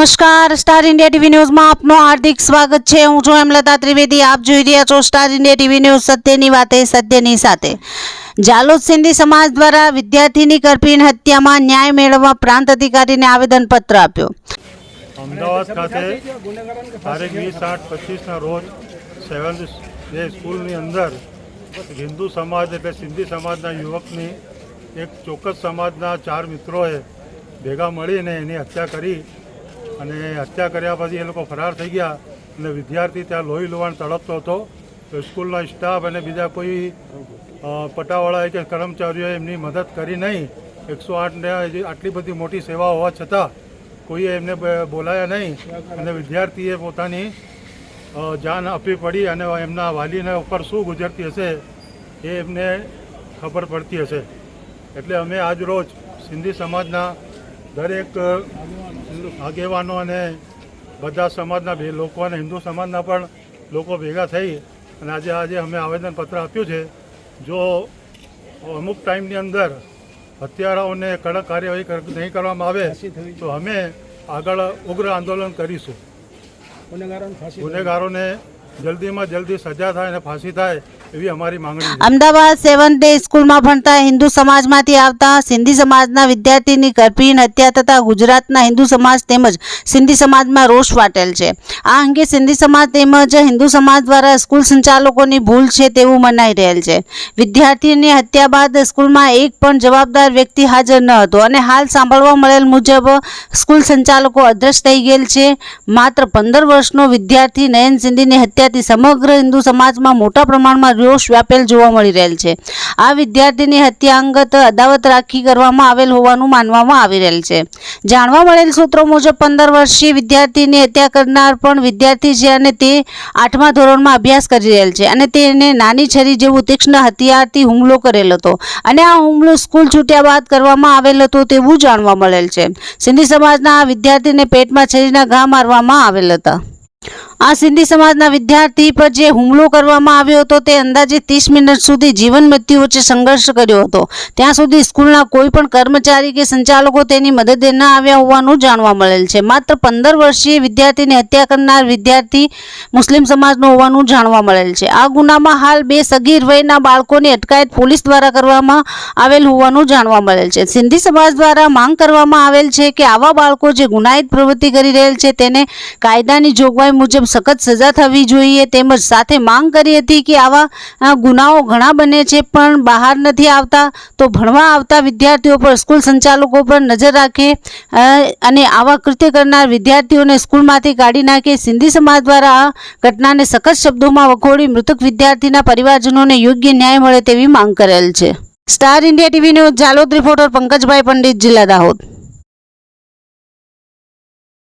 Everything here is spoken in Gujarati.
નમસ્કાર, સ્ટાર ઇન્ડિયા ટીવી ન્યૂઝમાં આપનું હાર્દિક સ્વાગત છે। હું છું હેમલતા ત્રિવેદી। આપ જોઈ રહ્યા છો સ્ટાર ઇન્ડિયા ટીવી ન્યૂઝ, સત્યની વાતે સત્યની સાથે। જાલોદ સિંધી સમાજ દ્વારા વિદ્યાર્થીની કરપીણ હત્યામાં ન્યાય મેળવવા પ્રાંત અધિકારીને આવેદનપત્ર આપ્યો। અમદાવાદ ખાતે તારીખ 20/8/25ના રોજ 7th ડે સ્કૂલની અંદર હિન્દુ સમાજ એટલે સિંધી સમાજના યુવકની એક ચોક્કસ સમાજના 4 મિત્રોએ ભેગા મળીને એની હત્યા કરી અને હત્યા કર્યા પછી એ લોકો ફરાર થઈ ગયા અને વિદ્યાર્થી ત્યાં લોહી લુહાણ તડપતો હતો। તો સ્કૂલના સ્ટાફ અને બીજા કોઈ પટાવાળા કે કર્મચારીઓએ એમની મદદ કરી નહીં। 108ને આટલી બધી મોટી સેવા હોવા છતાં કોઈએ એમને બોલાયા નહીં અને વિદ્યાર્થીએ પોતાની જાન આપવી પડી અને એમના વાલીને ઉપર શું ગુજરતી હશે એ એમને ખબર પડતી હશે। એટલે અમે આજ રોજ સિંધી સમાજના દરેક આગેવાનો અને બધા સમાજના લોકો અને હિન્દુ સમાજના પણ લોકો ભેગા થઈ અને આજે અમે આવેદનપત્ર આપ્યું છે। જો અમુક ટાઈમની અંદર હત્યારાઓને કડક કાર્યવાહી નહીં કરવામાં આવે તો અમે આગળ ઉગ્ર આંદોલન કરીશું। ગુનેગારોને જલ્દીમાં જલ્દી સજા થાય અને ફાંસી થાય એવી અમારી માંગણી છે। અમદાવાદ 7th ડે સ્કૂલમાં ભણતા હિન્દુ સમાજમાંથી આવતા સિંધી સમાજના વિદ્યાર્થીની કરપીણ હત્યા થતા ગુજરાતના હિન્દુ સમાજ તેમજ સિંધી સમાજમાં રોષ ફાટેલ છે। આ અંગે સિંધી સમાજ તેમજ હિન્દુ સમાજ દ્વારા સ્કૂલ સંચાલકોની ભૂલ છે તેવું મનાઈ રહેલ છે। વિદ્યાર્થીની હત્યા બાદ સ્કૂલમાં એક પણ જવાબદાર વ્યક્તિ હાજર ન હતો અને હાલ સાંભળવા મળેલ મુજબ સ્કૂલ સંચાલકો અદ્રશ્ય થઈ ગયેલ છે। માત્ર 15 વર્ષનો વિદ્યાર્થી નયન સિંધીની હત્યાથી સમગ્ર હિન્દુ સમાજમાં મોટા પ્રમાણમાં રોષ વ્યાપેલ જોવા મળી રહેલ છે। આ વિદ્યાર્થીની હત્યા અંગત અદાવત રાખી કરવામાં આવેલ હોવાનું માનવામાં આવી રહેલ છે। જાણવા મળેલ સૂત્રો મુજબ 15 વર્ષીય વિદ્યાર્થીની હત્યા કરનાર પણ વિદ્યાર્થી છે અને તે 8મા ધોરણમાં અભ્યાસ કરી રહેલ છે અને તેને નાની છરી જેવું તીક્ષ્ણ હથિયારથી હુમલો કરેલ હતો અને આ હુમલો સ્કૂલ છૂટ્યા બાદ કરવામાં આવેલ હતો તેવું જાણવા મળેલ છે। સિંધી સમાજના આ વિદ્યાર્થીને પેટમાં છરીના ઘા મારવામાં આવેલ હતા। આ સિંધી સમાજના વિદ્યાર્થી પર જે હુમલો કરવામાં આવ્યો હતો તે અંદાજે 30 મિનિટ સુધી જીવન મૃત્યુ વચ્ચે સંઘર્ષ કર્યો હતો। ત્યાં સુધી સ્કૂલના કોઈ પણ કર્મચારી કે સંચાલકો તેની મદદે ન આવ્યા હોવાનું જાણવા મળેલ છે। માત્ર 15 વર્ષીય વિદ્યાર્થીને હત્યા કરનાર વિદ્યાર્થી મુસ્લિમ સમાજનો હોવાનું જાણવા મળેલ છે। આ ગુનામાં હાલ 2 સગીર વયના બાળકોની અટકાયત પોલીસ દ્વારા કરવામાં આવેલ હોવાનું જાણવા મળેલ છે। સિંધી સમાજ દ્વારા માંગ કરવામાં આવેલ છે કે આવા બાળકો જે ગુનાહિત પ્રવૃત્તિ કરી રહેલ છે તેને કાયદાની જોગવાઈ મુજબ સખત સજા થવી જોઈએ। તેમજ સાથે માંગ કરી હતી કે આવા ગુનાઓ ઘણા બને છે પણ બહાર નથી આવતા તો ભણવા આવતા વિદ્યાર્થીઓ પર સ્કૂલ સંચાલકો પર નજર રાખે અને આવા કૃત્ય કરનાર વિદ્યાર્થીઓને સ્કૂલમાંથી કાઢી નાખે। સિંધી સમાજ દ્વારા આ ઘટનાને સખત શબ્દોમાં વખોડી મૃતક વિદ્યાર્થીના પરિવારજનોને યોગ્ય ન્યાય મળે તેવી માંગ કરેલ છે। Star India TV news Jhalod reporter Pankajbhai Pandit, જિલ્લા દાહોદ।